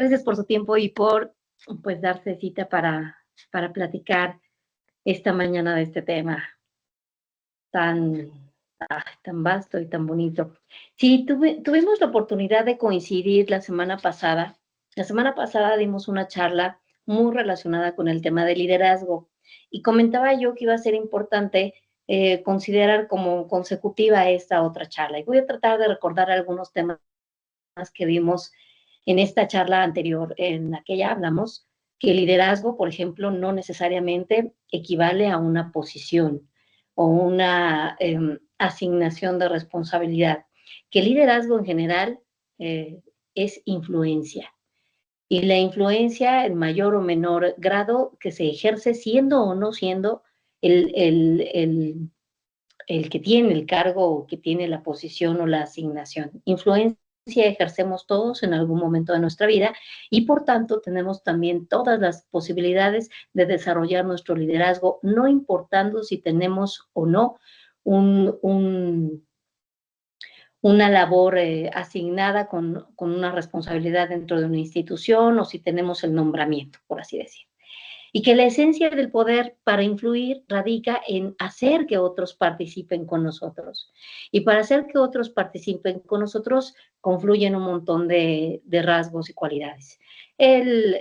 Gracias por su tiempo y por, pues, darse cita para platicar esta mañana de este tema tan, tan vasto y tan bonito. Sí, tuvimos la oportunidad de coincidir la semana pasada. La semana pasada dimos una charla muy relacionada con el tema de liderazgo y comentaba yo que iba a ser importante considerar como consecutiva esta otra charla. Y voy a tratar de recordar algunos temas que vimos en esta charla anterior. En la que ya hablamos que el liderazgo, por ejemplo, no necesariamente equivale a una posición o una asignación de responsabilidad, que el liderazgo en general es influencia. Y la influencia en mayor o menor grado que se ejerce siendo o no siendo el, el, el, el que tiene el cargo o que tiene la posición o la asignación. Influencia ejercemos todos en algún momento de nuestra vida y por tanto tenemos también todas las posibilidades de desarrollar nuestro liderazgo, no importando si tenemos o no una labor asignada con una responsabilidad dentro de una institución o si tenemos el nombramiento, por así decir. Y que la esencia del poder para influir radica en hacer que otros participen con nosotros. Y para hacer que otros participen con nosotros, confluyen un montón de rasgos y cualidades. El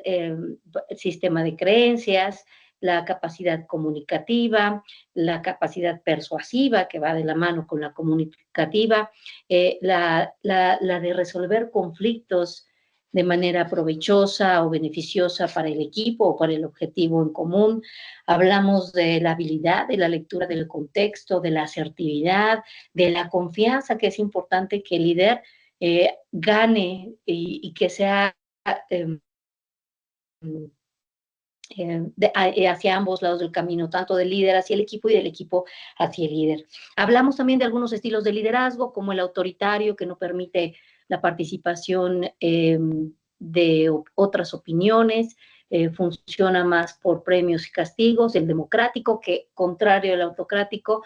sistema de creencias, la capacidad comunicativa, la capacidad persuasiva, que va de la mano con la comunicativa, la de resolver conflictos de manera provechosa o beneficiosa para el equipo o para el objetivo en común. Hablamos de la habilidad, de la lectura del contexto, de la asertividad, de la confianza, que es importante que el líder gane y que sea hacia ambos lados del camino, tanto del líder hacia el equipo y del equipo hacia el líder. Hablamos también de algunos estilos de liderazgo, como el autoritario, que no permite la participación de otras opiniones, funciona más por premios y castigos. El democrático, que contrario al autocrático,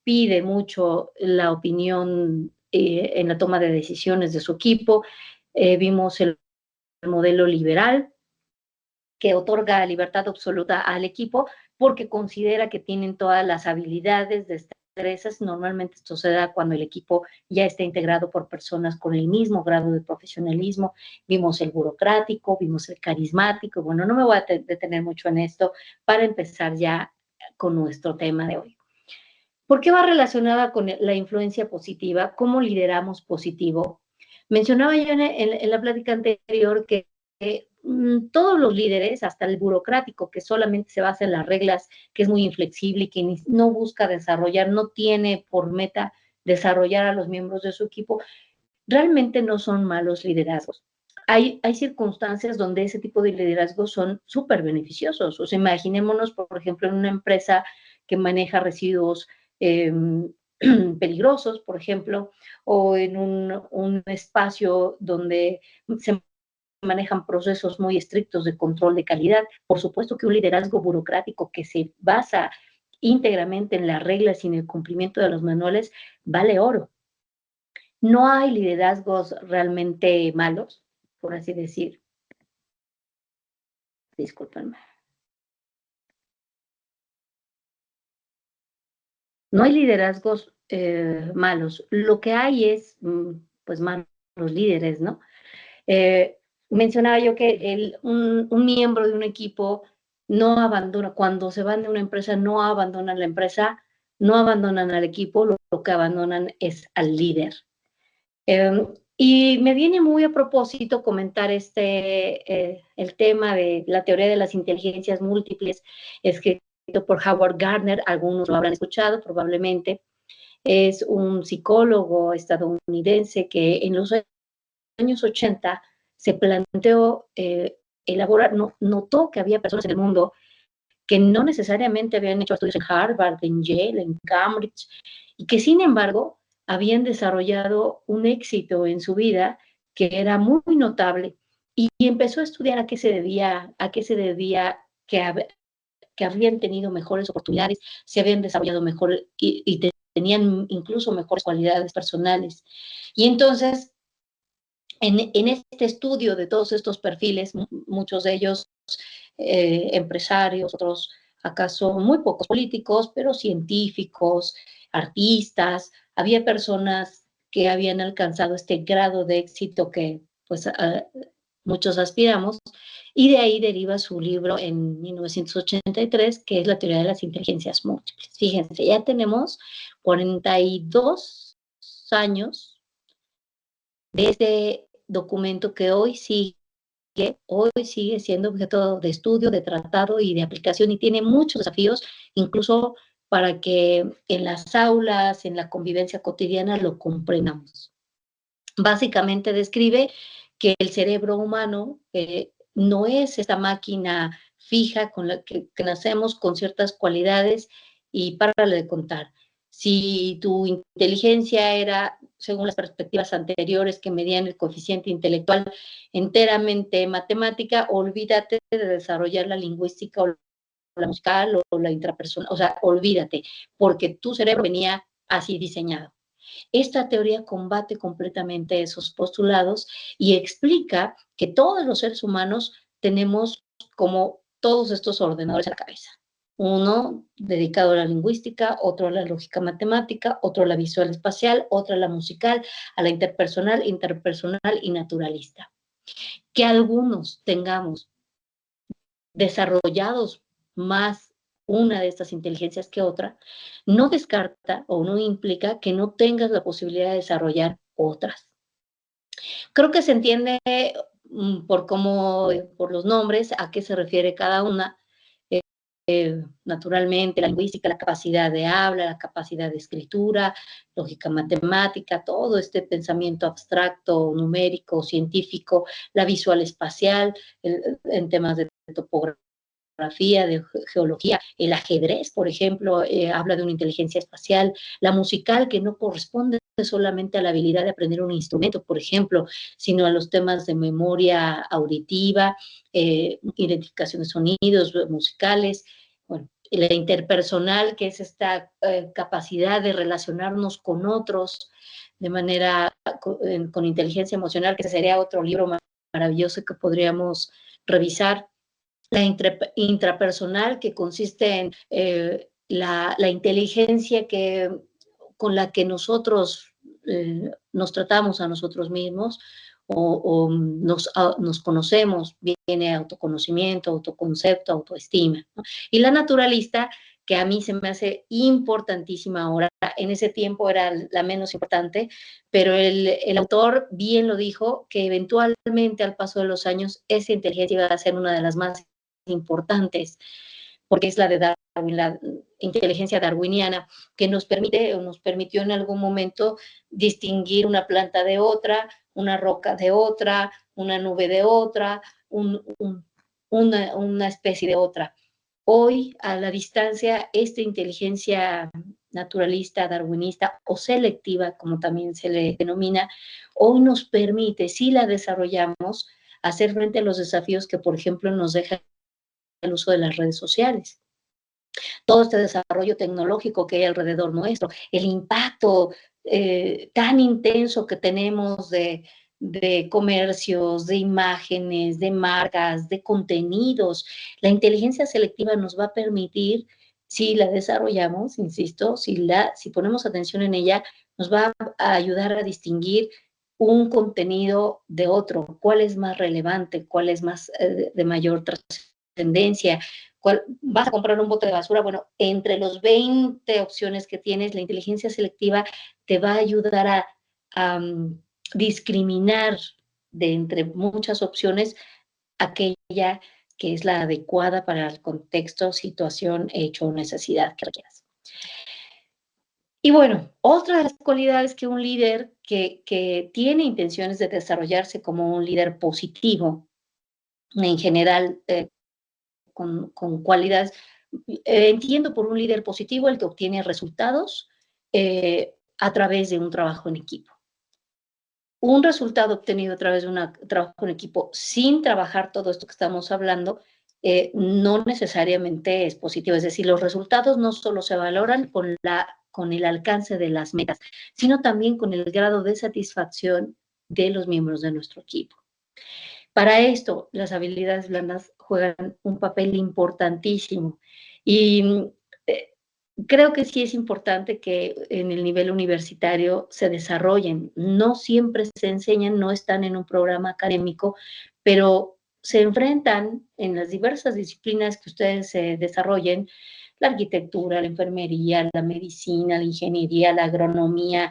pide mucho la opinión en la toma de decisiones de su equipo. Vimos el modelo liberal, que otorga libertad absoluta al equipo porque considera que tienen todas las habilidades, destrezas. Normalmente esto se da cuando el equipo ya está integrado por personas con el mismo grado de profesionalismo. Vimos el burocrático, vimos el carismático. Bueno, no me voy a detener mucho en esto para empezar ya con nuestro tema de hoy. ¿Por qué va relacionada con la influencia positiva? ¿Cómo lideramos positivo? Mencionaba yo en la plática anterior que todos los líderes, hasta el burocrático, que solamente se basa en las reglas, que es muy inflexible y que no busca desarrollar, no tiene por meta desarrollar a los miembros de su equipo, realmente no son malos liderazgos. Hay circunstancias donde ese tipo de liderazgos son súper beneficiosos. O sea, imaginémonos, por ejemplo, en una empresa que maneja residuos peligrosos, por ejemplo, o en un espacio donde se manejan procesos muy estrictos de control de calidad. Por supuesto que un liderazgo burocrático que se basa íntegramente en las reglas y en el cumplimiento de los manuales vale oro. No hay liderazgos realmente malos, por así decir. Discúlpenme. No hay liderazgos malos. Lo que hay es, pues, malos líderes, ¿no? Mencionaba yo que un miembro de un equipo no abandona, cuando se van de una empresa, no abandonan la empresa, no abandonan al equipo, lo que abandonan es al líder. Y me viene muy a propósito comentar el tema de la teoría de las inteligencias múltiples, escrito por Howard Gardner. Algunos lo habrán escuchado probablemente. Es un psicólogo estadounidense que en los años 80 se planteó elaborar, notó que había personas en el mundo que no necesariamente habían hecho estudios en Harvard, en Yale, en Cambridge, y que sin embargo habían desarrollado un éxito en su vida que era muy notable, y empezó a estudiar a qué se debía que habían tenido mejores oportunidades, se habían desarrollado mejor y tenían incluso mejores cualidades personales. Y entonces En este estudio de todos estos perfiles, muchos de ellos empresarios, otros acaso muy pocos políticos, pero científicos, artistas, había personas que habían alcanzado este grado de éxito que pues muchos aspiramos, y de ahí deriva su libro en 1983, que es la teoría de las inteligencias múltiples. Fíjense, ya tenemos 42 años de este documento que hoy sigue siendo objeto de estudio, de tratado y de aplicación, y tiene muchos desafíos, incluso para que en las aulas, en la convivencia cotidiana, lo comprendamos. Básicamente describe que el cerebro humano no es esta máquina fija con la que nacemos con ciertas cualidades y párale de contar. Si tu inteligencia era, según las perspectivas anteriores que medían el coeficiente intelectual, enteramente matemática, olvídate de desarrollar la lingüística o la musical o la intrapersonal, o sea, olvídate, porque tu cerebro venía así diseñado. Esta teoría combate completamente esos postulados y explica que todos los seres humanos tenemos como todos estos ordenadores en la cabeza. Uno dedicado a la lingüística, otro a la lógica matemática, otro a la visual espacial, otro a la musical, a la interpersonal y naturalista. Que algunos tengamos desarrollados más una de estas inteligencias que otra, no descarta o no implica que no tengas la posibilidad de desarrollar otras. Creo que se entiende por los nombres a qué se refiere cada una. Naturalmente, la lingüística, la capacidad de habla, la capacidad de escritura, lógica matemática, todo este pensamiento abstracto, numérico, científico, la visual espacial, en temas de topografía, de geología, el ajedrez, por ejemplo, habla de una inteligencia espacial, la musical, que no corresponde solamente a la habilidad de aprender un instrumento, por ejemplo, sino a los temas de memoria auditiva, identificación de sonidos musicales, bueno, la interpersonal, que es esta capacidad de relacionarnos con otros de manera con inteligencia emocional, que sería otro libro maravilloso que podríamos revisar. La intrapersonal, que consiste en la inteligencia con la que nosotros nos tratamos a nosotros mismos o nos conocemos, viene autoconocimiento, autoconcepto, autoestima, ¿no? Y la naturalista, que a mí se me hace importantísima ahora, en ese tiempo era la menos importante, pero el autor bien lo dijo, que eventualmente al paso de los años esa inteligencia iba a ser una de las más importantes, porque es la de Darwin, la inteligencia darwiniana, que nos permite o nos permitió en algún momento distinguir una planta de otra, una roca de otra, una nube de otra, una especie de otra. Hoy, a la distancia, esta inteligencia naturalista, darwinista o selectiva, como también se le denomina, hoy nos permite, si la desarrollamos, hacer frente a los desafíos que, por ejemplo, nos deja el uso de las redes sociales. Todo este desarrollo tecnológico que hay alrededor nuestro, el impacto tan intenso que tenemos de comercios, de imágenes, de marcas, de contenidos. La inteligencia selectiva nos va a permitir, si la desarrollamos, insisto, si ponemos atención en ella, nos va a ayudar a distinguir un contenido de otro, cuál es más relevante, cuál es más de mayor trascendencia. ¿Vas a comprar un bote de basura? Bueno, entre los 20 opciones que tienes, la inteligencia selectiva te va a ayudar a discriminar de entre muchas opciones aquella que es la adecuada para el contexto, situación, hecho o necesidad que requieras. Y bueno, otra de las cualidades que un líder que tiene intenciones de desarrollarse como un líder positivo, en general, con cualidades, entiendo por un líder positivo el que obtiene resultados a través de un trabajo en equipo. Un resultado obtenido a través de un trabajo en equipo sin trabajar todo esto que estamos hablando, no necesariamente es positivo. Es decir, los resultados no solo se valoran con el alcance de las metas, sino también con el grado de satisfacción de los miembros de nuestro equipo. Para esto, las habilidades blandas juegan un papel importantísimo y creo que sí es importante que en el nivel universitario se desarrollen. No siempre se enseñan, no están en un programa académico, pero se enfrentan en las diversas disciplinas que ustedes desarrollen, la arquitectura, la enfermería, la medicina, la ingeniería, la agronomía,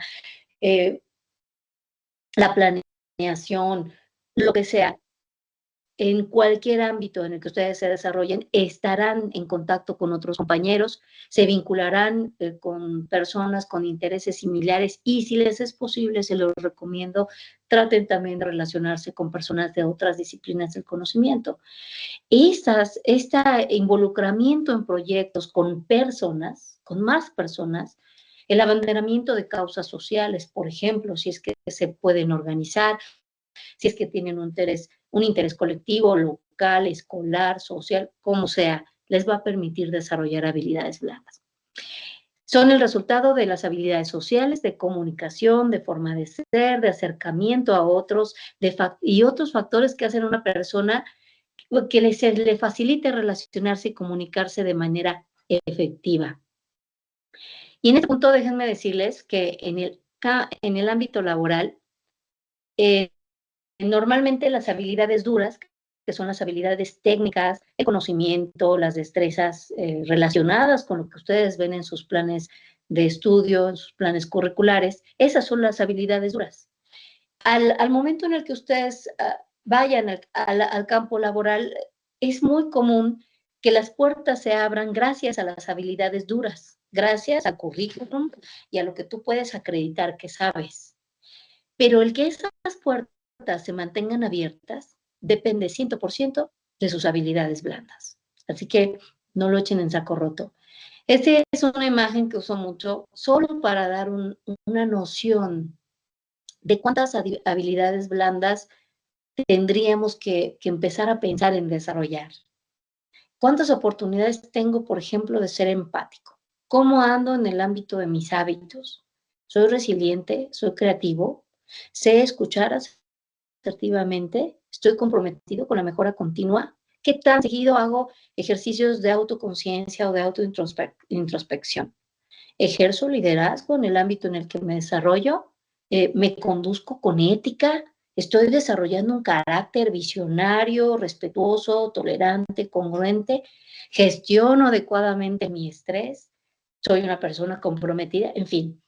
la planeación, lo que sea. En cualquier ámbito en el que ustedes se desarrollen, estarán en contacto con otros compañeros, se vincularán con personas con intereses similares y si les es posible, se los recomiendo, traten también de relacionarse con personas de otras disciplinas del conocimiento. Este involucramiento en proyectos con personas, con más personas, el abanderamiento de causas sociales, por ejemplo, si es que se pueden organizar, si es que tienen un interés colectivo, local, escolar, social, como sea, les va a permitir desarrollar habilidades blandas. Son el resultado de las habilidades sociales, de comunicación, de forma de ser, de acercamiento a otros, y otros factores que hacen a una persona que le facilite relacionarse y comunicarse de manera efectiva. Y en este punto déjenme decirles que en el ámbito laboral, normalmente las habilidades duras, que son las habilidades técnicas, el conocimiento, las destrezas relacionadas con lo que ustedes ven en sus planes de estudio, en sus planes curriculares, esas son las habilidades duras. Al momento en el que ustedes vayan al campo laboral, es muy común que las puertas se abran gracias a las habilidades duras, gracias al currículum y a lo que tú puedes acreditar que sabes. Pero el que esas puertas se mantengan abiertas depende 100% de sus habilidades blandas. Así que no lo echen en saco roto. Esta es una imagen que uso mucho solo para dar una noción de cuántas habilidades blandas tendríamos que empezar a pensar en desarrollar. ¿Cuántas oportunidades tengo, por ejemplo, de ser empático? ¿Cómo ando en el ámbito de mis hábitos? ¿Soy resiliente? ¿Soy creativo? ¿Sé escuchar asertivamente? ¿Estoy comprometido con la mejora continua? ¿Qué tan seguido hago ejercicios de autoconciencia o de autointrospección? ¿Ejerzo liderazgo en el ámbito en el que me desarrollo? ¿Me conduzco con ética? ¿Estoy desarrollando un carácter visionario, respetuoso, tolerante, congruente? ¿Gestiono adecuadamente mi estrés? ¿Soy una persona comprometida? En fin,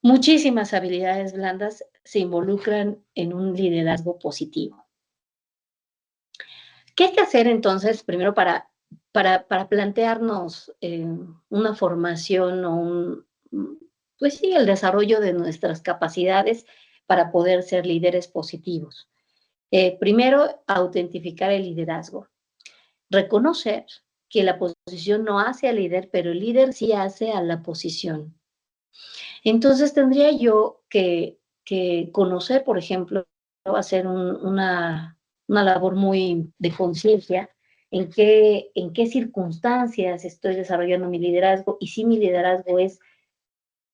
muchísimas habilidades blandas se involucran en un liderazgo positivo. ¿Qué hay que hacer entonces primero para plantearnos una formación o pues sí, el desarrollo de nuestras capacidades para poder ser líderes positivos? Primero, autentificar el liderazgo. Reconocer que la posición no hace al líder, pero el líder sí hace a la posición. Entonces tendría yo que conocer, por ejemplo, hacer una labor muy de conciencia en qué circunstancias estoy desarrollando mi liderazgo y si mi liderazgo es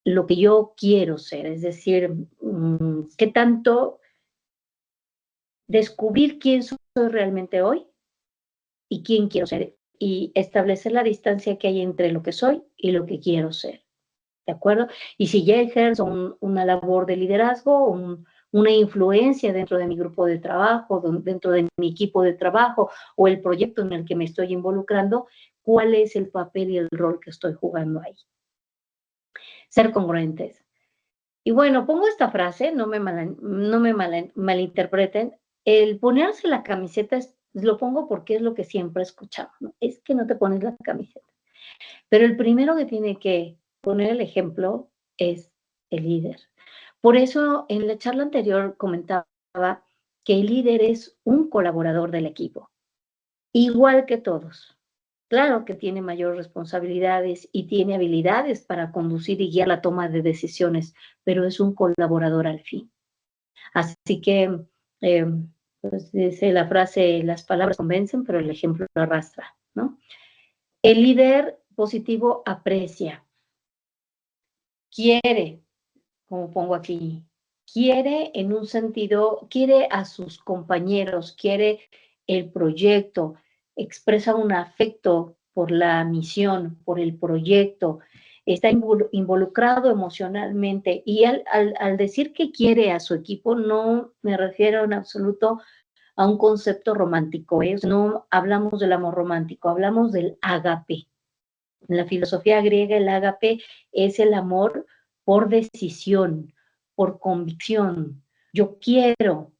lo que yo quiero ser, es decir, qué tanto descubrir quién soy realmente hoy y quién quiero ser y establecer la distancia que hay entre lo que soy y lo que quiero ser. ¿De acuerdo? Y si ya ejerzo una labor de liderazgo, una influencia dentro de mi grupo de trabajo, dentro de mi equipo de trabajo o el proyecto en el que me estoy involucrando, ¿cuál es el papel y el rol que estoy jugando ahí? Ser congruentes. Y bueno, pongo esta frase, no me malinterpreten, el ponerse la camiseta, lo pongo porque es lo que siempre he escuchado, ¿no? Es que no te pones la camiseta. Pero el primero que tiene que poner el ejemplo es el líder. Por eso, en la charla anterior comentaba que el líder es un colaborador del equipo, igual que todos. Claro que tiene mayores responsabilidades y tiene habilidades para conducir y guiar la toma de decisiones, pero es un colaborador al fin. Así que, eh, pues dice la frase, las palabras convencen, pero el ejemplo lo arrastra, ¿no? El líder positivo aprecia, quiere, como pongo aquí, quiere en un sentido, quiere a sus compañeros, quiere el proyecto, expresa un afecto por la misión, por el proyecto, está involucrado emocionalmente y al decir que quiere a su equipo no me refiero en absoluto a un concepto romántico, ¿eh? No hablamos del amor romántico, hablamos del ágape. En la filosofía griega el ágape es el amor por decisión, por convicción. Yo quiero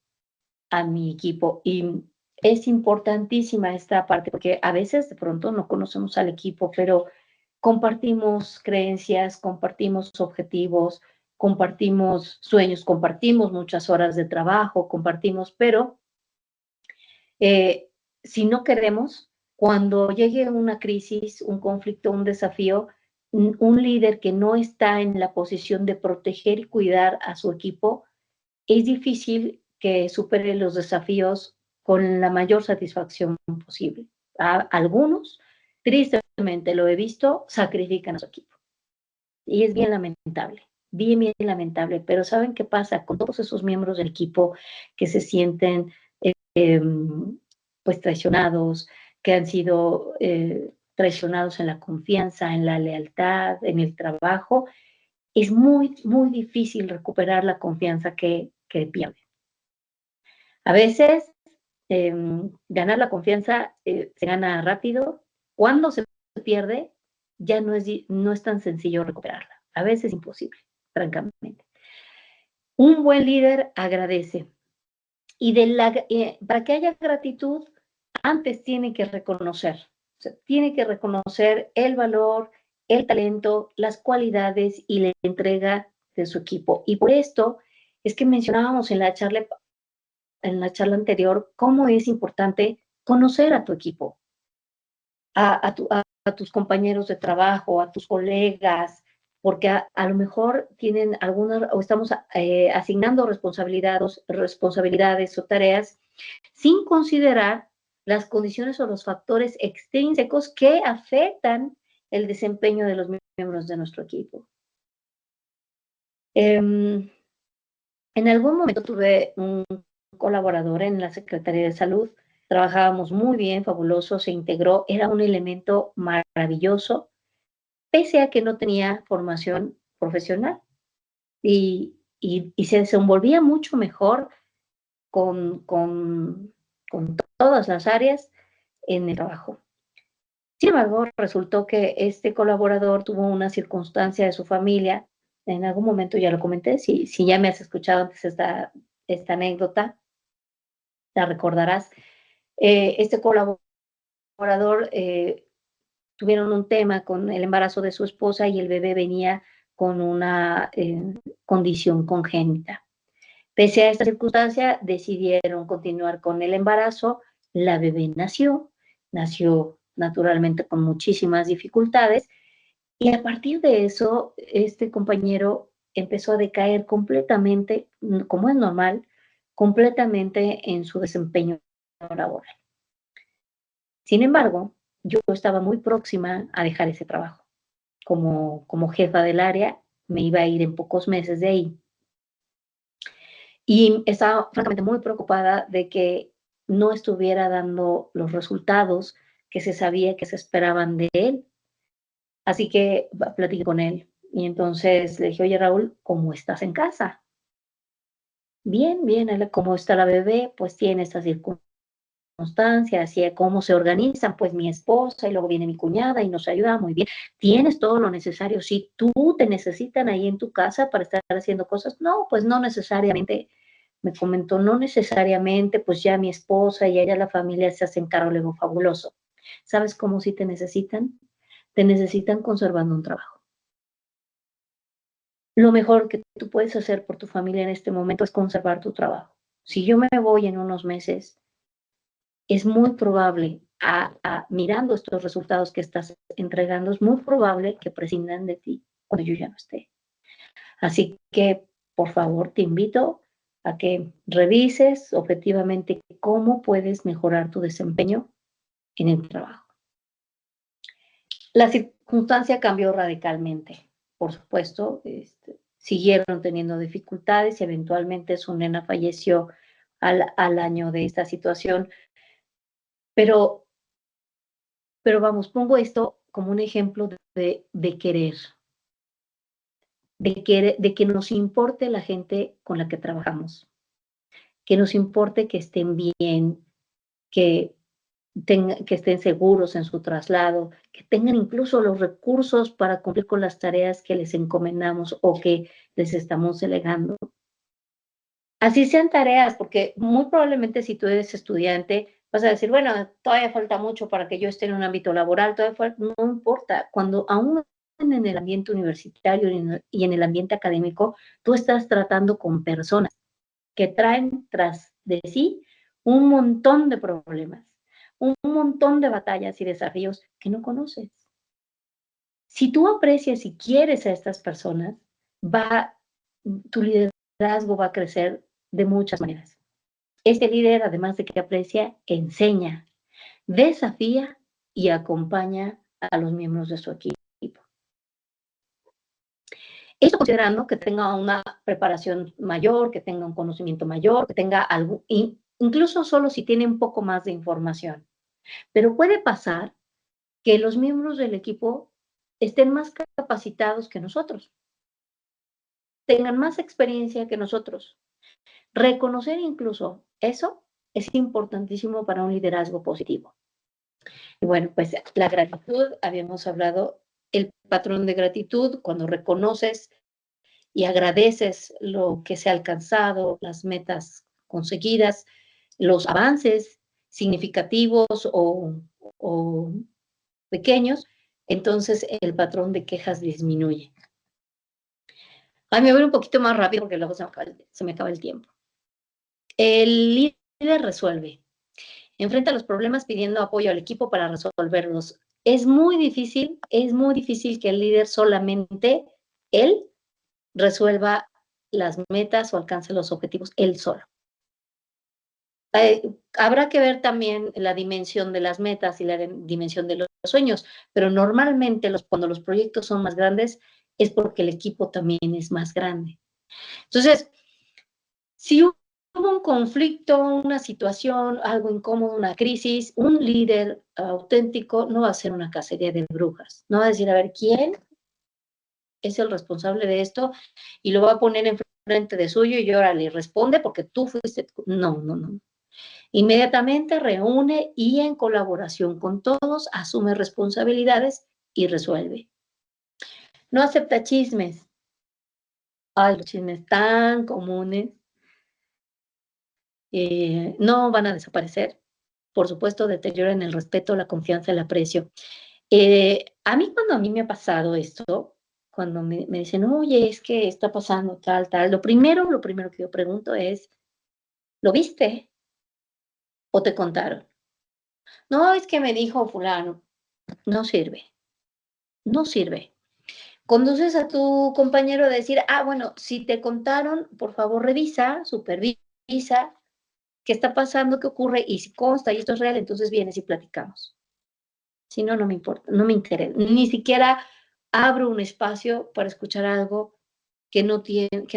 a mi equipo y es importantísima esta parte porque a veces de pronto no conocemos al equipo, pero compartimos creencias, compartimos objetivos, compartimos sueños, compartimos muchas horas de trabajo, compartimos, pero si no queremos, cuando llegue una crisis, un conflicto, un desafío, un líder que no está en la posición de proteger y cuidar a su equipo, es difícil que supere los desafíos con la mayor satisfacción posible. Algunos, tristemente lo he visto, sacrifican a su equipo. Y es bien lamentable, bien, bien lamentable. Pero ¿saben qué pasa con todos esos miembros del equipo que se sienten pues traicionados, que han sido traicionados en la confianza, en la lealtad, en el trabajo? Es muy, muy difícil recuperar la confianza que pierden. A veces ganar la confianza se gana rápido. Cuando se pierde, ya no es tan sencillo recuperarla. A veces es imposible, francamente. Un buen líder agradece. Y para que haya gratitud, antes tiene que reconocer. O sea, tiene que reconocer el valor, el talento, las cualidades y la entrega de su equipo. Y por esto es que mencionábamos en la charla anterior cómo es importante conocer a tu equipo, a tus compañeros de trabajo, a tus colegas, porque a lo mejor tienen algunas, o estamos asignando responsabilidades o tareas sin considerar las condiciones o los factores extrínsecos que afectan el desempeño de los miembros de nuestro equipo. En algún momento tuve un colaborador en la Secretaría de Salud, trabajábamos muy bien, fabuloso, se integró, era un elemento maravilloso, pese a que no tenía formación profesional y se desenvolvía mucho mejor con todas las áreas en el trabajo. Sin embargo, resultó que este colaborador tuvo una circunstancia de su familia, en algún momento ya lo comenté, si ya me has escuchado antes esta anécdota, la recordarás. Este colaborador tuvieron un tema con el embarazo de su esposa y el bebé venía con una condición congénita. Pese a esta circunstancia, decidieron continuar con el embarazo. La bebé nació naturalmente con muchísimas dificultades y a partir de eso, este compañero empezó a decaer completamente, como es normal, completamente en su desempeño laboral. Sin embargo, yo estaba muy próxima a dejar ese trabajo. Como jefa del área, me iba a ir en pocos meses de ahí. Y estaba francamente muy preocupada de que no estuviera dando los resultados que se sabía que se esperaban de él. Así que platiqué con él y entonces le dije, oye Raúl, ¿cómo estás en casa? Bien, bien, ¿cómo está la bebé? Pues tiene estas circunstancias y cómo se organizan, pues mi esposa y luego viene mi cuñada y nos ayuda muy bien. ¿Tienes todo lo necesario? Si tú te necesitan ahí en tu casa para estar haciendo cosas, no, pues no necesariamente. Me comentó, no necesariamente, pues ya mi esposa y ella, la familia, se hacen cargo, luego fabuloso. ¿Sabes cómo sí te necesitan? Te necesitan conservando un trabajo. Lo mejor que tú puedes hacer por tu familia en este momento es conservar tu trabajo. Si yo me voy en unos meses, es muy probable, mirando estos resultados que estás entregando, es muy probable que prescindan de ti cuando yo ya no esté. Así que, por favor, te invito a que revises objetivamente cómo puedes mejorar tu desempeño en el trabajo. La circunstancia cambió radicalmente, por supuesto, siguieron teniendo dificultades y eventualmente su nena falleció al año de esta situación. Pero vamos, pongo esto como un ejemplo de querer, de que nos importe la gente con la que trabajamos, que nos importe que estén bien, que que estén seguros en su traslado, que tengan incluso los recursos para cumplir con las tareas que les encomendamos o que les estamos delegando. Así sean tareas, porque muy probablemente si tú eres estudiante, vas a decir, bueno, todavía falta mucho para que yo esté en un ámbito laboral, no importa, cuando aún en el ambiente universitario y en el ambiente académico, tú estás tratando con personas que traen tras de sí un montón de problemas, un montón de batallas y desafíos que no conoces. Si tú aprecias y quieres a estas personas, tu liderazgo va a crecer de muchas maneras. Este líder, además de que aprecia, enseña, desafía y acompaña a los miembros de su equipo. Esto considerando que tenga una preparación mayor, que tenga un conocimiento mayor, que tenga algo, incluso solo si tiene un poco más de información. Pero puede pasar que los miembros del equipo estén más capacitados que nosotros, tengan más experiencia que nosotros. Reconocer incluso eso es importantísimo para un liderazgo positivo. Y bueno, pues la gratitud, habíamos hablado, el patrón de gratitud, cuando reconoces y agradeces lo que se ha alcanzado, las metas conseguidas, los avances significativos o pequeños, entonces el patrón de quejas disminuye. Ay, me voy un poquito más rápido porque luego se me acaba el tiempo. El líder resuelve. Enfrenta los problemas pidiendo apoyo al equipo para resolverlos. Es muy difícil que el líder solamente, él, resuelva las metas o alcance los objetivos él solo. Habrá que ver también la dimensión de las metas y la dimensión de los sueños, pero normalmente cuando los proyectos son más grandes es porque el equipo también es más grande. Entonces, si hubo un conflicto, una situación, algo incómodo, una crisis, un líder auténtico no va a ser una cacería de brujas, no va a decir, a ver, ¿quién es el responsable de esto? Y lo va a poner enfrente de suyo y ahora le responde porque tú fuiste. No, no, no. Inmediatamente reúne y en colaboración con todos asume responsabilidades y resuelve. No acepta chismes. Ay, los chismes tan comunes no van a desaparecer. Por supuesto, deterioran el respeto, la confianza, el aprecio. Cuando a mí me ha pasado esto, cuando me dicen, oye, es que está pasando tal, tal, lo primero que yo pregunto es, ¿lo viste o te contaron? No, es que me dijo fulano. No sirve, no sirve. Conduces a tu compañero a decir, bueno, si te contaron, por favor revisa, supervisa, qué está pasando, qué ocurre, y si consta y esto es real, entonces vienes y platicamos. Si no, no me importa, no me interesa. Ni siquiera abro un espacio para escuchar algo que no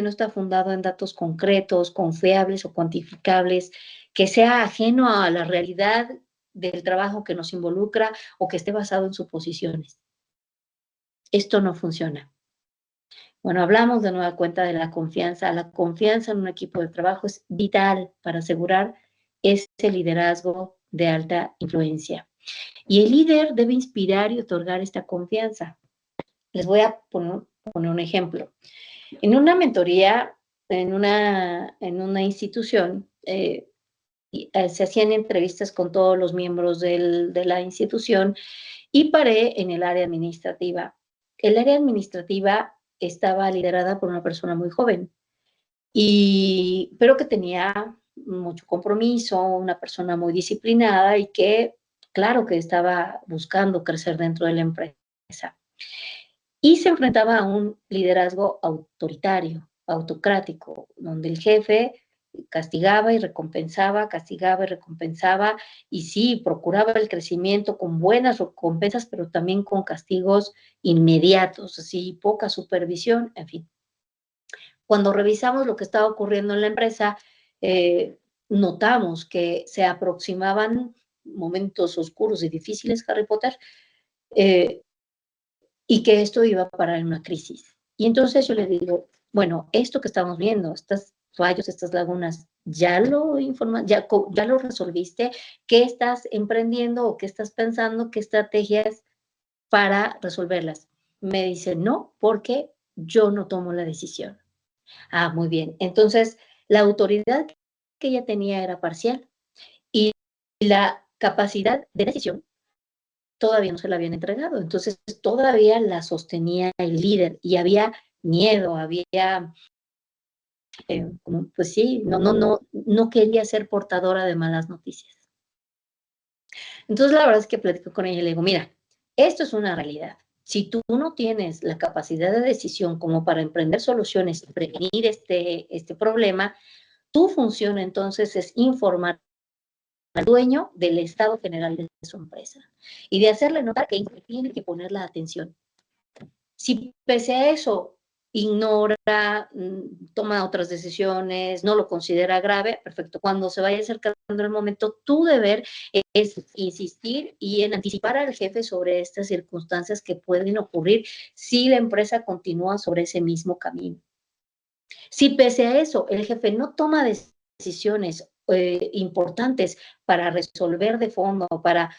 está fundado en datos concretos, confiables o cuantificables, que sea ajeno a la realidad del trabajo que nos involucra o que esté basado en suposiciones. Esto no funciona. Bueno, hablamos de nueva cuenta de la confianza. La confianza en un equipo de trabajo es vital para asegurar ese liderazgo de alta influencia. Y el líder debe inspirar y otorgar esta confianza. Les voy a poner un ejemplo. En una mentoría, en una institución, se hacían entrevistas con todos los miembros de la institución y paré en el área administrativa. El área administrativa estaba liderada por una persona muy joven, pero que tenía mucho compromiso, una persona muy disciplinada y que, claro, que estaba buscando crecer dentro de la empresa. Y se enfrentaba a un liderazgo autoritario, autocrático, donde el jefe castigaba y recompensaba, y sí, procuraba el crecimiento con buenas recompensas, pero también con castigos inmediatos, así, poca supervisión, en fin. Cuando revisamos lo que estaba ocurriendo en la empresa, notamos que se aproximaban momentos oscuros y difíciles, Harry Potter, eh, y que esto iba a parar en una crisis. Y entonces yo le digo, bueno, esto que estamos viendo, estas fallos, estas lagunas, ya lo resolviste, ¿qué estás emprendiendo o qué estás pensando, qué estrategias para resolverlas? Me dice, no, porque yo no tomo la decisión. Ah, muy bien. Entonces, la autoridad que ella tenía era parcial y la capacidad de decisión todavía no se la habían entregado. Entonces, todavía la sostenía el líder y había miedo, había, pues sí, no quería ser portadora de malas noticias. Entonces, la verdad es que platico con ella y le digo, mira, esto es una realidad. Si tú no tienes la capacidad de decisión como para emprender soluciones y prevenir este problema, tu función entonces es informar al dueño del estado general de su empresa y de hacerle notar que tiene que poner la atención. Si pese a eso ignora, toma otras decisiones, no lo considera grave, perfecto. Cuando se vaya acercando el momento, tu deber es insistir y en anticipar al jefe sobre estas circunstancias que pueden ocurrir si la empresa continúa sobre ese mismo camino. Si pese a eso el jefe no toma decisiones importantes para resolver de fondo, para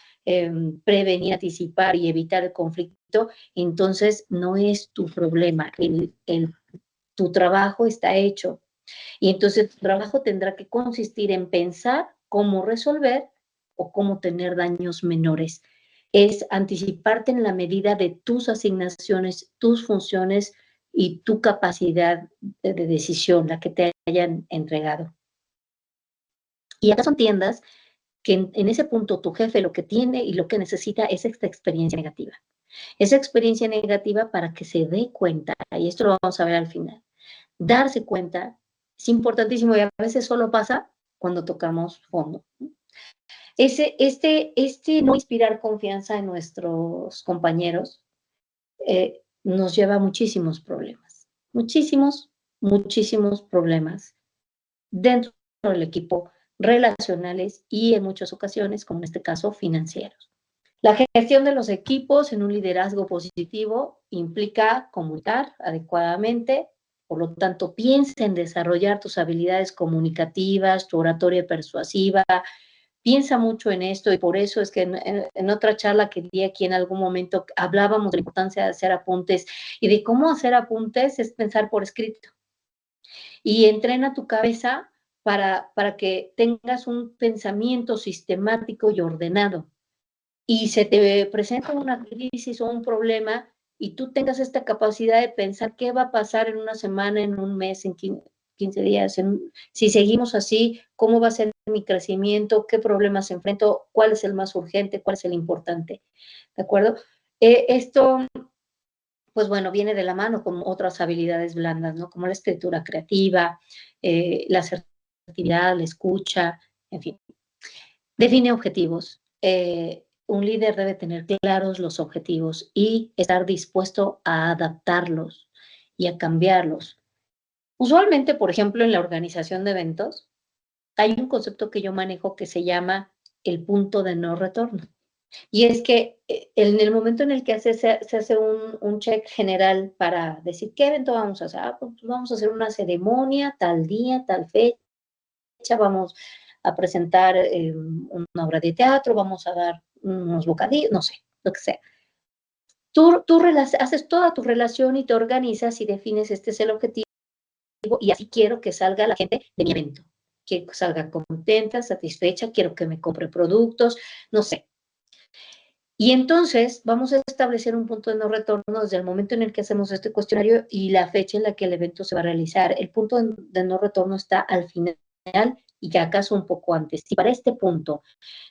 prevenir, anticipar y evitar el conflicto, entonces no es tu problema. Tu trabajo está hecho. Y entonces tu trabajo tendrá que consistir en pensar cómo resolver o cómo tener daños menores. Es anticiparte en la medida de tus asignaciones, tus funciones y tu capacidad de decisión, la que te hayan entregado. Y acaso entiendas que en ese punto tu jefe lo que tiene y lo que necesita es esta experiencia negativa. Esa experiencia negativa para que se dé cuenta, y esto lo vamos a ver al final, darse cuenta es importantísimo y a veces solo pasa cuando tocamos fondo. Este no inspirar confianza en nuestros compañeros nos lleva a muchísimos problemas, muchísimos problemas dentro del equipo, relacionales y en muchas ocasiones, como en este caso, financieros. La gestión de los equipos en un liderazgo positivo implica comunicar adecuadamente, por lo tanto, piensa en desarrollar tus habilidades comunicativas, tu oratoria persuasiva, piensa mucho en esto y por eso es que en otra charla que di aquí en algún momento hablábamos de la importancia de hacer apuntes y de cómo hacer apuntes es pensar por escrito. Y entrena tu cabeza para que tengas un pensamiento sistemático y ordenado. Y se te presenta una crisis o un problema y tú tengas esta capacidad de pensar qué va a pasar en una semana, en un mes, en 15 días, si seguimos así, cómo va a ser mi crecimiento, qué problemas enfrento, cuál es el más urgente, cuál es el importante, ¿de acuerdo? Esto, pues bueno, viene de la mano con otras habilidades blandas, ¿no? Como la escritura creativa, la asertividad, la escucha, en fin. Define objetivos. Un líder debe tener claros los objetivos y estar dispuesto a adaptarlos y a cambiarlos. Usualmente, por ejemplo, en la organización de eventos, hay un concepto que yo manejo que se llama el punto de no retorno. Y es que en el momento en el que se hace un check general para decir qué evento vamos a hacer, pues vamos a hacer una ceremonia, tal día, tal fecha, vamos a presentar una obra de teatro, vamos a dar unos bocadillos, no sé, lo que sea. Tú haces toda tu relación y te organizas y defines este es el objetivo y así quiero que salga la gente de mi evento. Quiero que salga contenta, satisfecha, quiero que me compre productos, no sé. Y entonces vamos a establecer un punto de no retorno desde el momento en el que hacemos este cuestionario y la fecha en la que el evento se va a realizar. El punto de no retorno está al final y que acaso un poco antes. Si para este punto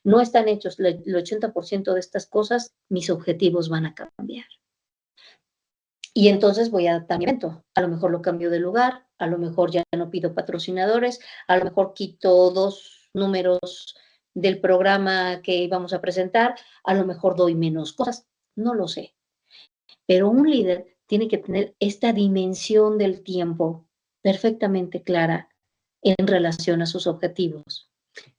no están hechos el 80% de estas cosas, mis objetivos van a cambiar. Y entonces voy a adaptar mi evento. A lo mejor lo cambio de lugar, a lo mejor ya no pido patrocinadores, a lo mejor quito 2 números del programa que íbamos a presentar, a lo mejor doy menos cosas, no lo sé. Pero un líder tiene que tener esta dimensión del tiempo perfectamente clara en relación a sus objetivos.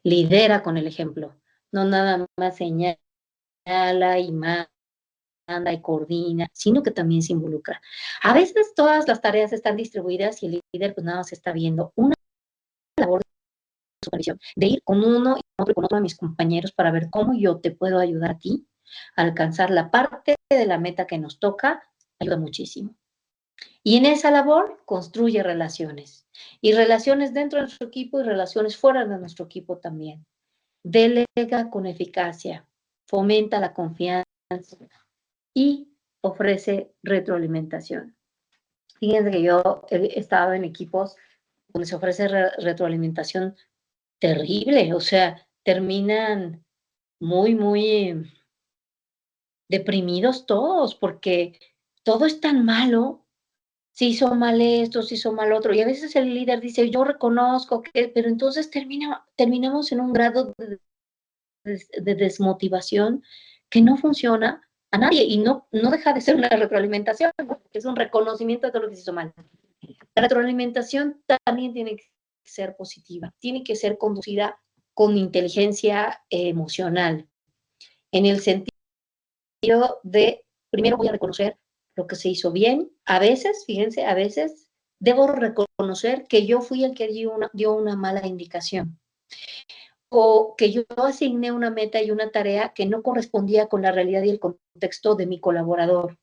Lidera con el ejemplo, no nada más señala y manda y coordina, sino que también se involucra. A veces todas las tareas están distribuidas y el líder pues nada más está viendo una labor de supervisión, de ir con uno y con otro de mis compañeros para ver cómo yo te puedo ayudar a ti a alcanzar la parte de la meta que nos toca, ayuda muchísimo. Y en esa labor construye relaciones. Y relaciones dentro de nuestro equipo y relaciones fuera de nuestro equipo también. Delega con eficacia, fomenta la confianza y ofrece retroalimentación. Fíjense que yo he estado en equipos donde se ofrece retroalimentación terrible, o sea, terminan muy deprimidos todos porque todo es tan malo. Se hizo mal esto, se hizo mal otro, y a veces el líder dice, yo reconozco que, pero entonces terminamos en un grado de desmotivación que no funciona a nadie y no deja de ser una retroalimentación, es un reconocimiento de todo lo que se hizo mal. La retroalimentación también tiene que ser positiva, tiene que ser conducida con inteligencia emocional, en el sentido de, primero voy a reconocer lo que se hizo bien. A veces, fíjense, a veces debo reconocer que yo fui el que dio una mala indicación o que yo asigné una meta y una tarea que no correspondía con la realidad y el contexto de mi colaborador,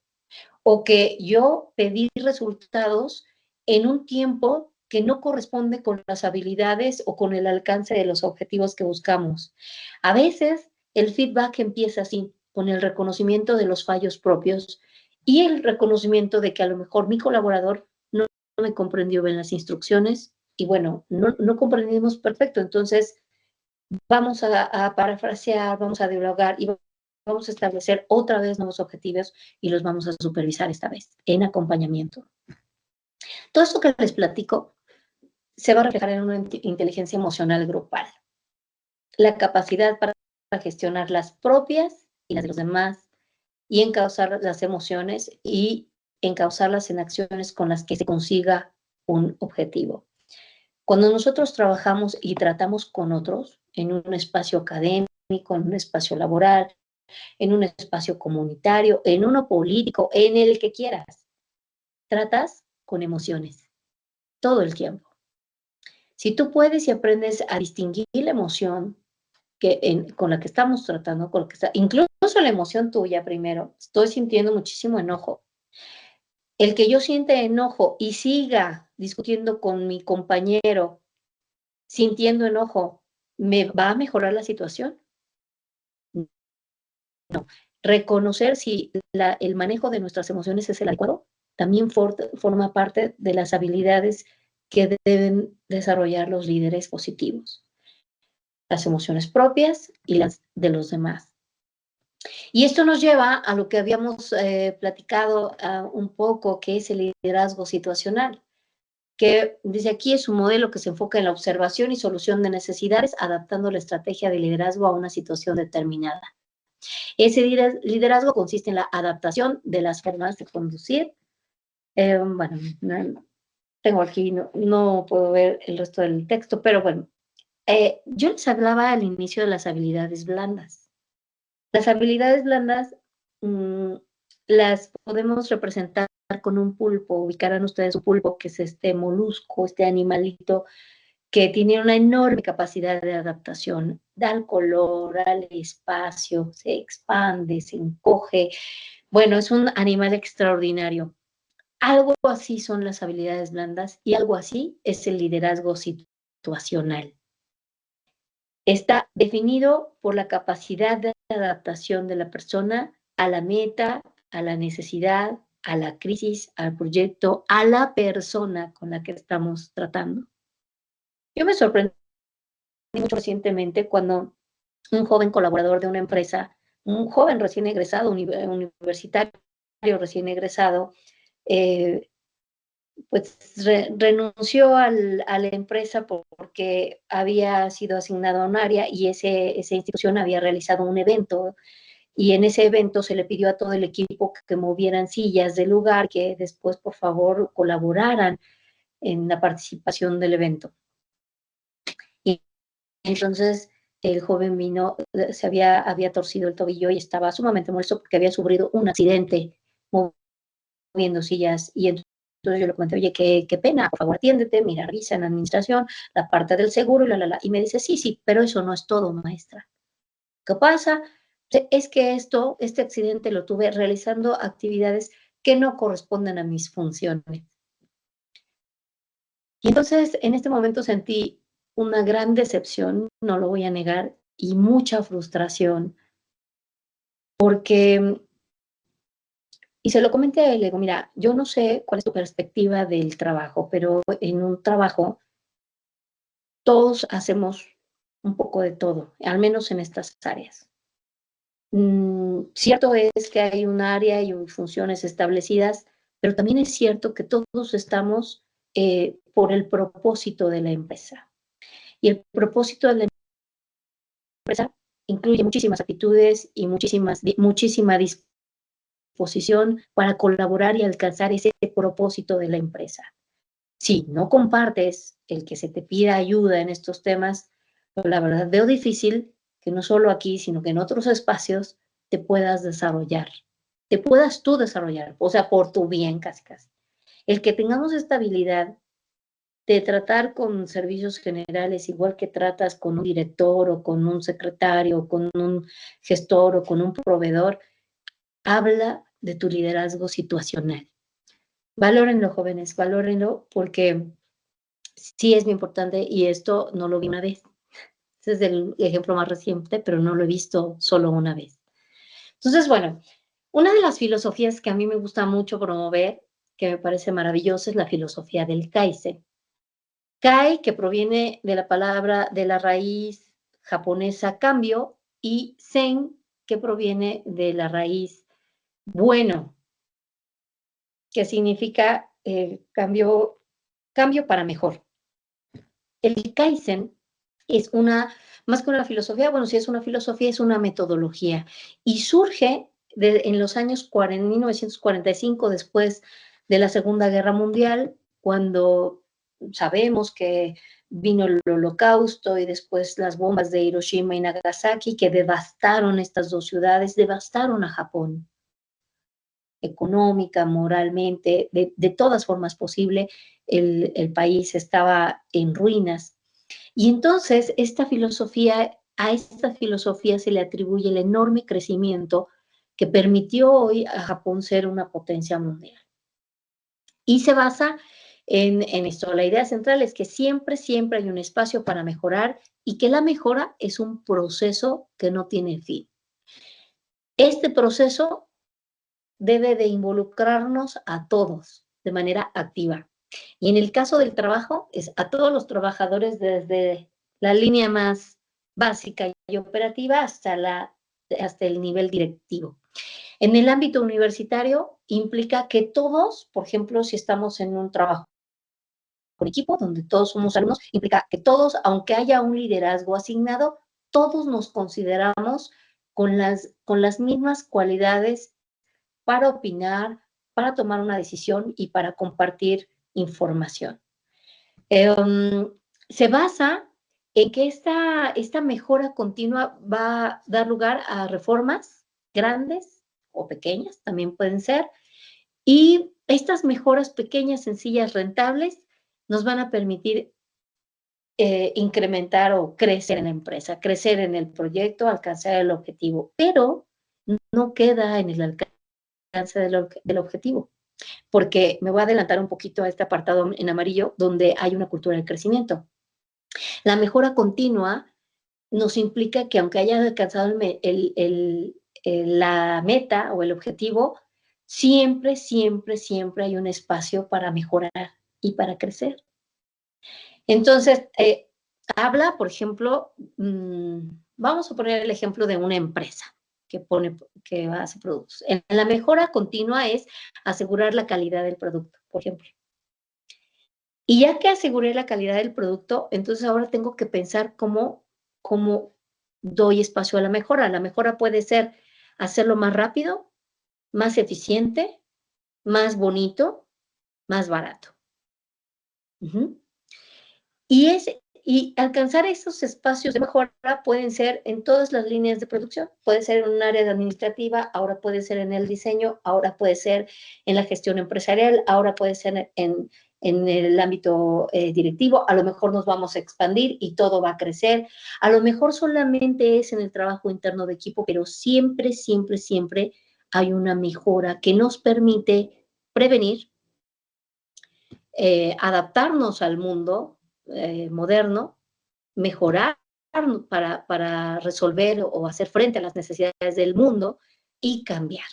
o que yo pedí resultados en un tiempo que no corresponde con las habilidades o con el alcance de los objetivos que buscamos. A veces el feedback empieza así, con el reconocimiento de los fallos propios y el reconocimiento de que a lo mejor mi colaborador no me comprendió bien las instrucciones y bueno, no comprendimos perfecto, entonces vamos a parafrasear, vamos a dialogar y vamos a establecer otra vez nuevos objetivos y los vamos a supervisar esta vez en acompañamiento. Todo esto que les platico se va a reflejar en una inteligencia emocional grupal. La capacidad para gestionar las propias y las de los demás y encauzar las emociones y encauzarlas en acciones con las que se consiga un objetivo. Cuando nosotros trabajamos y tratamos con otros en un espacio académico, en un espacio laboral, en un espacio comunitario, en uno político, en el que quieras, tratas con emociones todo el tiempo. Si tú puedes y aprendes a distinguir la emoción con la que estamos tratando, con la que incluso la emoción tuya primero, estoy sintiendo muchísimo enojo. El que yo siente enojo y siga discutiendo con mi compañero sintiendo enojo, ¿me va a mejorar la situación? No. Reconocer si el manejo de nuestras emociones es el adecuado, también forma parte de las habilidades que deben desarrollar los líderes positivos. Las emociones propias y las de los demás. Y esto nos lleva a lo que habíamos platicado un poco, que es el liderazgo situacional, que dice aquí es un modelo que se enfoca en la observación y solución de necesidades, adaptando la estrategia de liderazgo a una situación determinada. Ese liderazgo consiste en la adaptación de las formas de conducir. Bueno, tengo aquí, no puedo ver el resto del texto, pero bueno, yo les hablaba al inicio de las habilidades blandas. Las habilidades blandas las podemos representar con un pulpo, ubicarán ustedes un pulpo, que es este molusco, este animalito que tiene una enorme capacidad de adaptación, da al color, al espacio, se expande, se encoge. Bueno, es un animal extraordinario. Algo así son las habilidades blandas y algo así es el liderazgo situacional. Está definido por la capacidad de adaptación de la persona a la meta, a la necesidad, a la crisis, al proyecto, a la persona con la que estamos tratando. Yo me sorprendí mucho recientemente cuando un joven colaborador de una empresa, un joven recién egresado, universitario recién egresado, pues renunció a la empresa porque había sido asignado a un área y esa institución había realizado un evento y en ese evento se le pidió a todo el equipo que movieran sillas del lugar, que después por favor colaboraran en la participación del evento. Y entonces el joven vino, había torcido el tobillo y estaba sumamente molesto porque había sufrido un accidente moviendo sillas. Y entonces yo le comenté, oye, qué pena, por favor atiéndete, mira, revisa en administración, la parte del seguro, y me dice, sí, pero eso no es todo, maestra. ¿Qué pasa? Es que este accidente lo tuve realizando actividades que no corresponden a mis funciones. Y entonces en este momento sentí una gran decepción, no lo voy a negar, y mucha frustración, porque, y se lo comenté a él, le digo, mira, yo no sé cuál es tu perspectiva del trabajo, pero en un trabajo todos hacemos un poco de todo, al menos en estas áreas. Cierto es que hay un área y funciones establecidas, pero también es cierto que todos estamos por el propósito de la empresa. Y el propósito de la empresa incluye muchísimas actitudes y muchísima disposición para colaborar y alcanzar ese propósito de la empresa. Si no compartes el que se te pida ayuda en estos temas, pues la verdad veo difícil que no solo aquí, sino que en otros espacios te puedas desarrollar, te puedas tú desarrollar, o sea, por tu bien casi casi. El que tengamos esta habilidad de tratar con servicios generales igual que tratas con un director o con un secretario o con un gestor o con un proveedor, habla de tu liderazgo situacional. Valórenlo, jóvenes, valórenlo porque sí es muy importante y esto no lo vi una vez. Ese es el ejemplo más reciente, pero no lo he visto solo una vez. Entonces, bueno, una de las filosofías que a mí me gusta mucho promover, que me parece maravillosa, es la filosofía del Kaizen. Kai, que proviene de la palabra, de la raíz japonesa cambio, y Zen, que proviene de la raíz bueno, que significa cambio para mejor. El Kaizen es más que una filosofía, bueno, si es una filosofía, es una metodología. Y surge en los años 1945, después de la Segunda Guerra Mundial, cuando sabemos que vino el Holocausto y después las bombas de Hiroshima y Nagasaki que devastaron estas dos ciudades, devastaron a Japón, económica, moralmente, de todas formas posible, el país estaba en ruinas. Y entonces a esta filosofía se le atribuye el enorme crecimiento que permitió hoy a Japón ser una potencia mundial. Y se basa en esto. La idea central es que siempre hay un espacio para mejorar y que la mejora es un proceso que no tiene fin. Este proceso debe de involucrarnos a todos de manera activa. Y en el caso del trabajo, es a todos los trabajadores desde la línea más básica y operativa hasta el nivel directivo. En el ámbito universitario implica que todos, por ejemplo, si estamos en un trabajo con equipo donde todos somos alumnos, implica que todos, aunque haya un liderazgo asignado, todos nos consideramos con las mismas cualidades para opinar, para tomar una decisión y para compartir información. Se basa en que esta mejora continua va a dar lugar a reformas grandes o pequeñas, también pueden ser, y estas mejoras pequeñas, sencillas, rentables, nos van a permitir incrementar o crecer en la empresa, crecer en el proyecto, alcanzar el objetivo, pero no queda en el alcance del objetivo, porque me voy a adelantar un poquito a este apartado en amarillo, donde hay una cultura del crecimiento. La mejora continua nos implica que aunque haya alcanzado la meta o el objetivo, siempre hay un espacio para mejorar y para crecer. Entonces, habla, por ejemplo, vamos a poner el ejemplo de una empresa que hace productos. La mejora continua es asegurar la calidad del producto, por ejemplo. Y ya que aseguré la calidad del producto, entonces ahora tengo que pensar cómo doy espacio a la mejora. La mejora puede ser hacerlo más rápido, más eficiente, más bonito, más barato. Ujú. Y alcanzar esos espacios de mejora pueden ser en todas las líneas de producción. Puede ser en un área administrativa, ahora puede ser en el diseño, ahora puede ser en la gestión empresarial, ahora puede ser en el ámbito directivo. A lo mejor nos vamos a expandir y todo va a crecer. A lo mejor solamente es en el trabajo interno de equipo, pero siempre, siempre, siempre hay una mejora que nos permite prevenir, adaptarnos al mundo moderno, mejorar para resolver o hacer frente a las necesidades del mundo y cambiar.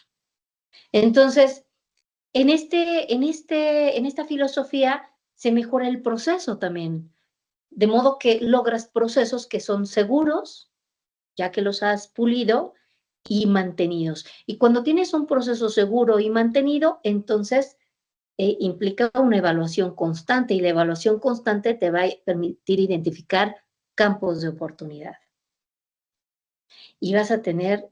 Entonces, en esta filosofía se mejora el proceso también, de modo que logras procesos que son seguros, ya que los has pulido y mantenidos. Y cuando tienes un proceso seguro y mantenido, entonces implica una evaluación constante y la evaluación constante te va a permitir identificar campos de oportunidad y vas a tener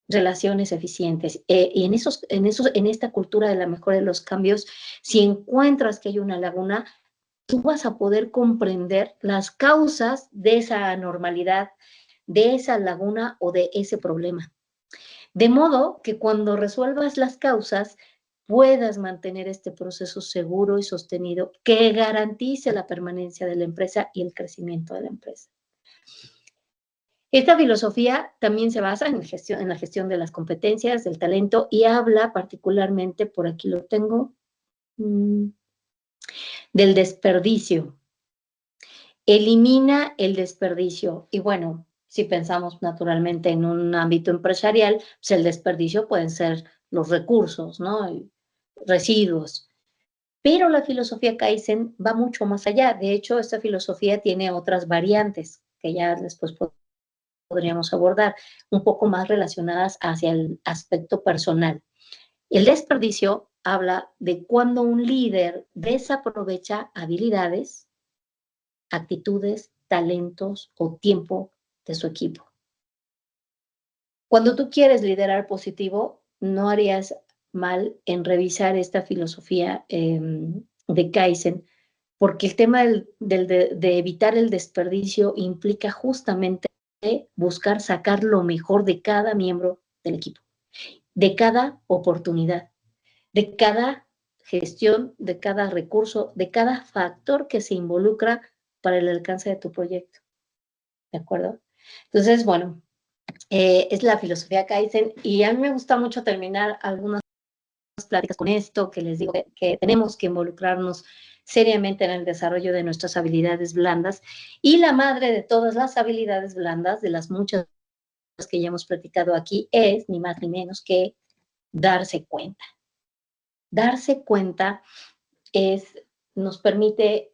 relaciones eficientes. Y en esta cultura de la mejora de los cambios, si encuentras que hay una laguna, tú vas a poder comprender las causas de esa anormalidad, de esa laguna o de ese problema. De modo que cuando resuelvas las causas, puedas mantener este proceso seguro y sostenido que garantice la permanencia de la empresa y el crecimiento de la empresa. Esta filosofía también se basa en la gestión de las competencias, del talento y habla particularmente, por aquí lo tengo, del desperdicio. Elimina el desperdicio. Y bueno, si pensamos naturalmente en un ámbito empresarial, pues el desperdicio pueden ser los recursos, ¿no? Residuos. Pero la filosofía Kaizen va mucho más allá. De hecho, esta filosofía tiene otras variantes que ya después podríamos abordar, un poco más relacionadas hacia el aspecto personal. El desperdicio habla de cuando un líder desaprovecha habilidades, actitudes, talentos o tiempo de su equipo. Cuando tú quieres liderar positivo, no harías mal en revisar esta filosofía de Kaizen, porque el tema de evitar el desperdicio implica justamente buscar sacar lo mejor de cada miembro del equipo, de cada oportunidad, de cada gestión, de cada recurso, de cada factor que se involucra para el alcance de tu proyecto. ¿De acuerdo? Entonces, bueno, es la filosofía Kaizen y a mí me gusta mucho terminar algunas pláticas con esto, que les digo que tenemos que involucrarnos seriamente en el desarrollo de nuestras habilidades blandas y la madre de todas las habilidades blandas, de las muchas que ya hemos platicado aquí, es ni más ni menos que darse cuenta. Darse cuenta nos permite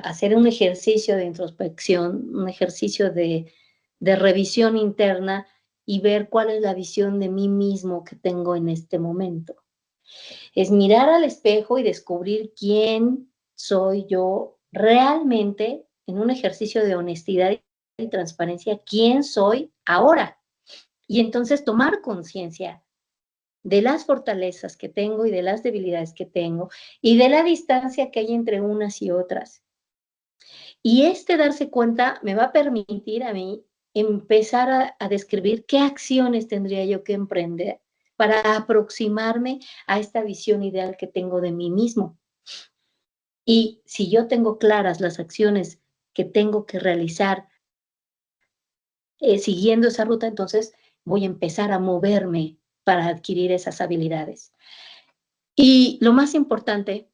hacer un ejercicio de introspección, un ejercicio de revisión interna y ver cuál es la visión de mí mismo que tengo en este momento. Es mirar al espejo y descubrir quién soy yo realmente en un ejercicio de honestidad y transparencia, quién soy ahora. Y entonces tomar conciencia de las fortalezas que tengo y de las debilidades que tengo y de la distancia que hay entre unas y otras. Y darse cuenta me va a permitir a mí empezar a describir qué acciones tendría yo que emprender para aproximarme a esta visión ideal que tengo de mí mismo. Y si yo tengo claras las acciones que tengo que realizar siguiendo esa ruta, entonces voy a empezar a moverme para adquirir esas habilidades. Y lo más importante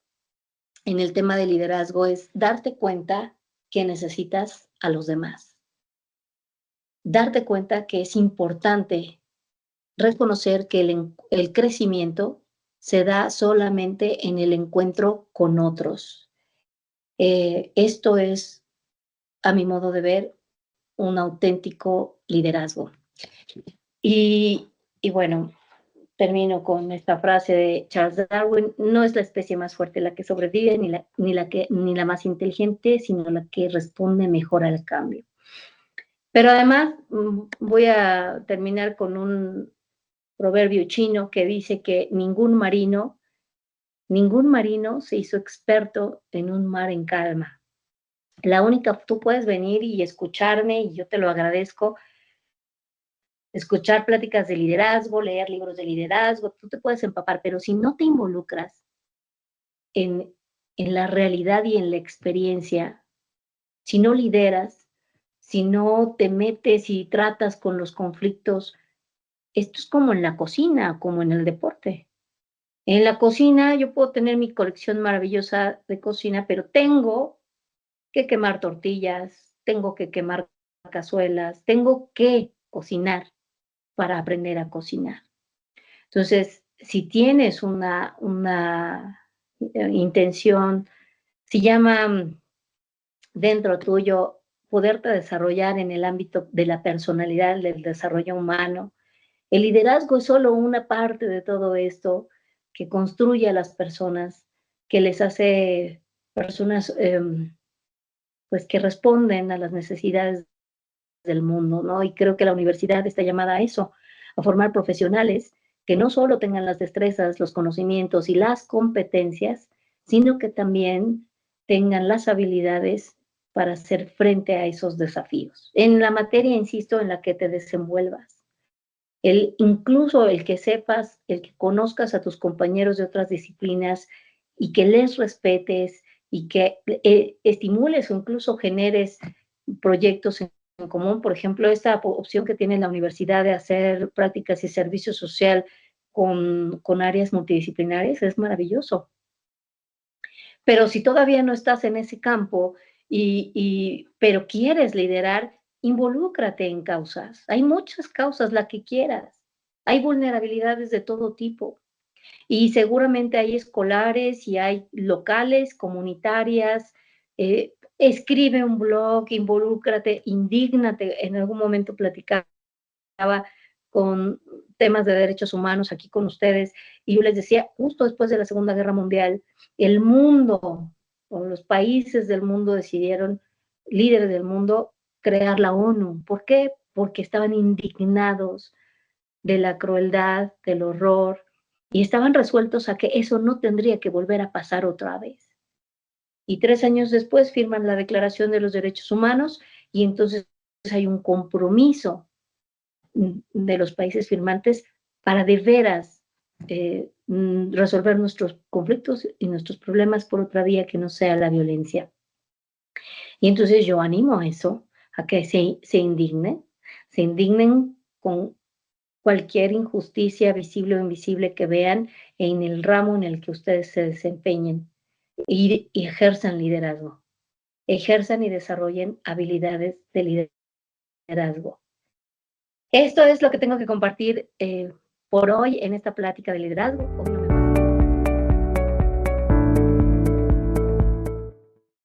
en el tema de liderazgo es darte cuenta que necesitas a los demás. Darte cuenta que es importante reconocer que el crecimiento se da solamente en el encuentro con otros. Esto es, a mi modo de ver, un auténtico liderazgo. Y, y bueno, termino con esta frase de Charles Darwin: no es la especie más fuerte la que sobrevive, ni la más inteligente, sino la que responde mejor al cambio. Pero además voy a terminar con un proverbio chino que dice que ningún marino Ningún marino se hizo experto en un mar en calma. La única, tú puedes venir y escucharme, y yo te lo agradezco, escuchar pláticas de liderazgo, leer libros de liderazgo, tú te puedes empapar, pero si no te involucras en, en la realidad y en la experiencia, si no lideras, si no te metes y tratas con los conflictos, esto es como en la cocina, como en el deporte. En la cocina yo puedo tener mi colección maravillosa de cocina, pero tengo que quemar tortillas, tengo que quemar cazuelas, tengo que cocinar para aprender a cocinar. Entonces, si tienes una intención, se llama dentro tuyo poderte desarrollar en el ámbito de la personalidad, del desarrollo humano. El liderazgo es solo una parte de todo esto que construye a las personas, que les hace personas pues que responden a las necesidades del mundo, ¿no? Y creo que la universidad está llamada a eso, a formar profesionales que no solo tengan las destrezas, los conocimientos y las competencias, sino que también tengan las habilidades para hacer frente a esos desafíos. En la materia, insisto, en la que te desenvuelvas. Incluso el que sepas, el que conozcas a tus compañeros de otras disciplinas y que les respetes y que estimules o incluso generes proyectos en común. Por ejemplo, esta opción que tiene la universidad de hacer prácticas y servicio social con áreas multidisciplinares es maravilloso. Pero si todavía no estás en ese campo, pero quieres liderar, involúcrate en causas. Hay muchas causas, la que quieras. Hay vulnerabilidades de todo tipo. Y seguramente hay escolares y hay locales, comunitarias. Escribe un blog, involúcrate, indígnate. En algún momento platicaba con temas de derechos humanos aquí con ustedes, y yo les decía, justo después de la Segunda Guerra Mundial, el mundo, o los países del mundo decidieron, líderes del mundo, crear la ONU. ¿Por qué? Porque estaban indignados de la crueldad, del horror, y estaban resueltos a que eso no tendría que volver a pasar otra vez. Y 3 años después firman la Declaración de los Derechos Humanos, y entonces hay un compromiso de los países firmantes para de veras resolver nuestros conflictos y nuestros problemas por otra vía que no sea la violencia. Y entonces yo animo a eso, a que se indignen con cualquier injusticia visible o invisible que vean en el ramo en el que ustedes se desempeñen y ejerzan liderazgo, ejerzan y desarrollen habilidades de liderazgo. Esto es lo que tengo que compartir por hoy en esta plática de liderazgo. Hoy no me